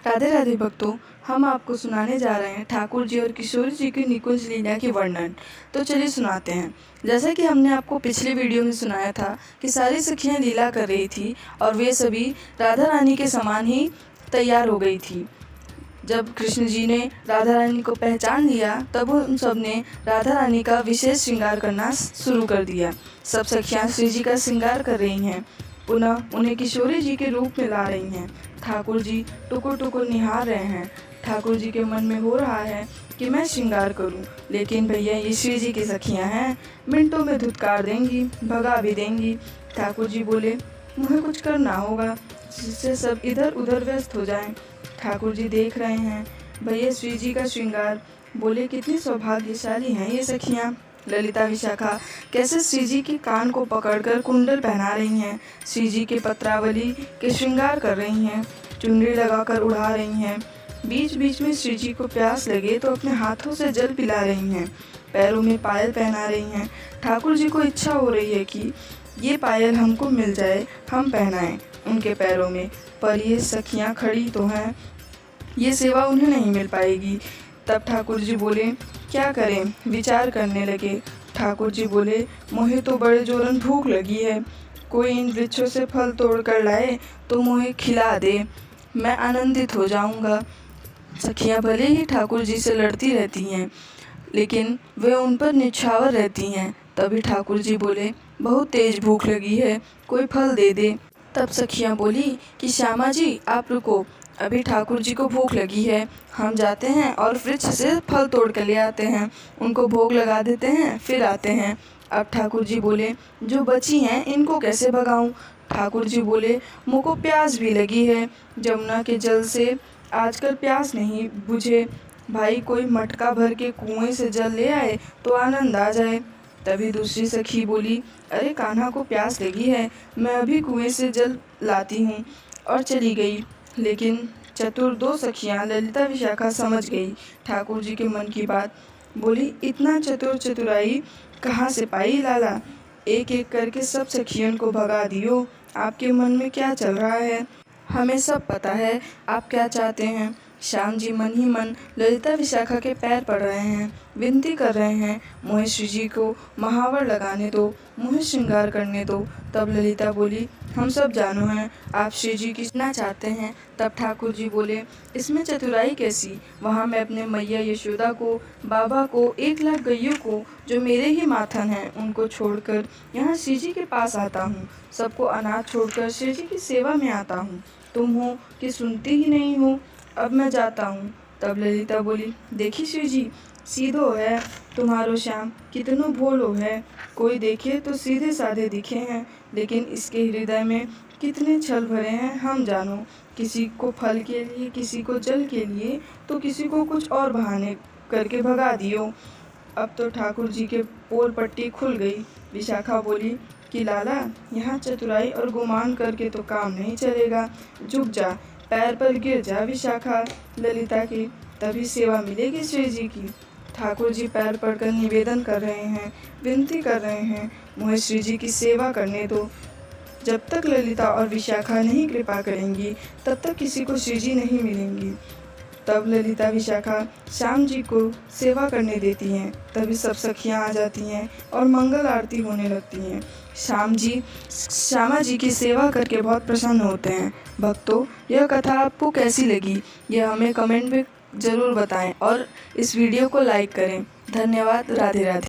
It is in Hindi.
राधे राधे भक्तों, हम आपको सुनाने जा रहे हैं ठाकुर जी और किशोरी जी की निकुंज लीला के वर्णन। तो चलिए सुनाते हैं। जैसा कि हमने आपको पिछले वीडियो में सुनाया था कि सारी सखियां लीला कर रही थी और वे सभी राधा रानी के समान ही तैयार हो गई थी। जब कृष्ण जी ने राधा रानी को पहचान लिया तब उन सब ने राधा रानी का विशेष श्रृंगार करना शुरू कर दिया। सब सखियां श्री जी का श्रृंगार कर रही हैं, पुनः उन्हें किशोरी जी के रूप में ला रही हैं। ठाकुर जी टुकुर टुकुर निहार रहे हैं। ठाकुर जी के मन में हो रहा है कि मैं श्रृंगार करूं, लेकिन भैया ये श्री जी की सखियां हैं, मिनटों में धुतकार देंगी, भगा भी देंगी। ठाकुर जी बोले, मुझे कुछ करना होगा जिससे सब इधर उधर व्यस्त हो जाएं। ठाकुर जी देख रहे हैं भैया श्री जी का श्रृंगार। बोले, कितनी सौभाग्यशाली हैं ये सखियां। ललिता विशाखा कैसे श्री जी के कान को पकड़कर कुंडल पहना रही हैं, श्री जी के पत्रावली के श्रृंगार कर रही हैं, चुनरी लगाकर उड़ा रही हैं। बीच बीच में श्री जी को प्यास लगे तो अपने हाथों से जल पिला रही हैं, पैरों में पायल पहना रही हैं। ठाकुर जी को इच्छा हो रही है कि ये पायल हमको मिल जाए, हम पहनाएं उनके पैरों में, पर ये सखियां खड़ी तो हैं, ये सेवा उन्हें नहीं मिल पाएगी। तब ठाकुर जी बोले, क्या करें, विचार करने लगे। ठाकुर जी बोले, मुझे तो बड़े जोरन भूख लगी है, कोई इन वृक्षों से फल तोड़ कर लाए तो मुझे खिला दे, मैं आनंदित हो जाऊंगा। सखियां भले ही ठाकुर जी से लड़ती रहती हैं, लेकिन वे उन पर निछावर रहती हैं। तभी ठाकुर जी बोले, बहुत तेज भूख लगी है, कोई फल दे दे। तब सखियां बोली कि श्यामा जी आप रुको, अभी ठाकुर जी को भूख लगी है, हम जाते हैं और वृक्ष से फल तोड़ कर ले आते हैं, उनको भोग लगा देते हैं, फिर आते हैं। अब ठाकुर जी बोले, जो बची हैं इनको कैसे भगाऊं। ठाकुर जी बोले, मुझको प्यास भी लगी है, जमुना के जल से आजकल प्यास नहीं बुझे, भाई कोई मटका भर के कुएं से जल ले आए तो आनंद आ जाए। तभी दूसरी सखी बोली, अरे कान्हा को प्यास लगी है, मैं अभी कुएं से जल लाती हूँ, और चली गई। लेकिन चतुर दो सखियां ललिता विशाखा समझ गई ठाकुर जी के मन की बात। बोली, इतना चतुराई कहाँ से पाई लाला, एक एक करके सब सखियों को भगा दियो, आपके मन में क्या चल रहा है, हमें सब पता है आप क्या चाहते हैं। श्याम जी मन ही मन ललिता विशाखा के पैर पड़ रहे हैं, विनती कर रहे हैं, मुझे श्री जी को महावर लगाने दो, मुझे श्रृंगार करने दो। तब ललिता बोली, हम सब जानो हैं आप श्री जी कितना चाहते हैं। तब ठाकुर जी बोले, इसमें चतुराई कैसी, वहाँ मैं अपने मैया यशोदा को, बाबा को, 1,00,000 गैयों को जो मेरे ही माथन हैं उनको छोड़कर यहाँ श्री जी के पास आता हूँ, सबको अनाथ छोड़कर श्री जी की सेवा में आता हूँ, तुम हो कि सुनती ही नहीं हो, अब मैं जाता हूँ। तब ललिता बोली, देखी श्री जी, सीधो है तुम्हारो श्याम, कितनो भोलो है, कोई देखे तो सीधे साधे दिखे हैं, लेकिन इसके हृदय में कितने छल भरे हैं हम जानो, किसी को फल के लिए, किसी को जल के लिए, तो किसी को कुछ और बहाने करके भगा दियो। अब तो ठाकुर जी के पोल पट्टी खुल गई। विशाखा बोली कि लाला, यहाँ चतुराई और गुमान करके तो काम नहीं चलेगा, झुक जा, पैर पर गिर जा विशाखा ललिता की, तभी सेवा मिलेगी श्री जी की। ठाकुर जी पैर पड़कर निवेदन कर रहे हैं, विनती कर रहे हैं, मुझे श्री जी की सेवा करने दो। जब तक ललिता और विशाखा नहीं कृपा करेंगी तब तक किसी को श्री जी नहीं मिलेंगी। तब ललिता विशाखा श्याम जी को सेवा करने देती हैं। तभी सब सखियां आ जाती हैं और मंगल आरती होने लगती हैं। श्यामा जी की सेवा करके बहुत प्रसन्न होते हैं। भक्तों, यह कथा आपको कैसी लगी यह हमें कमेंट में ज़रूर बताएं और इस वीडियो को लाइक करें। धन्यवाद। राधे राधे।